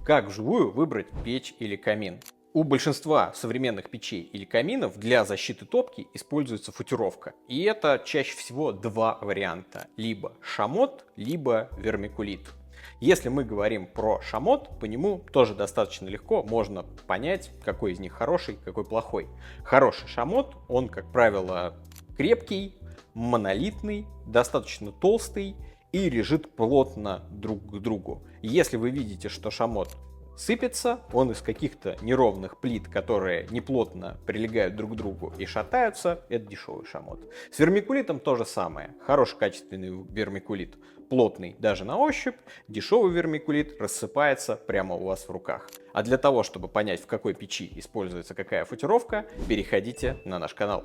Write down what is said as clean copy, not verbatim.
Как вживую выбрать печь или камин? У большинства современных печей или каминов для защиты топки используется футировка. И это чаще всего два варианта. Либо шамот, либо вермикулит. Если мы говорим про шамот, по нему тоже достаточно легко можно понять, какой из них хороший, какой плохой. Хороший шамот, он, как правило, крепкий, монолитный, достаточно толстый и лежит плотно друг к другу. Если вы видите, что шамот сыпется, он из каких-то неровных плит, которые неплотно прилегают друг к другу и шатаются, это дешевый шамот. С вермикулитом то же самое. Хороший качественный вермикулит, плотный даже на ощупь, дешевый вермикулит рассыпается прямо у вас в руках. А для того, чтобы понять, в какой печи используется какая футировка, переходите на наш канал.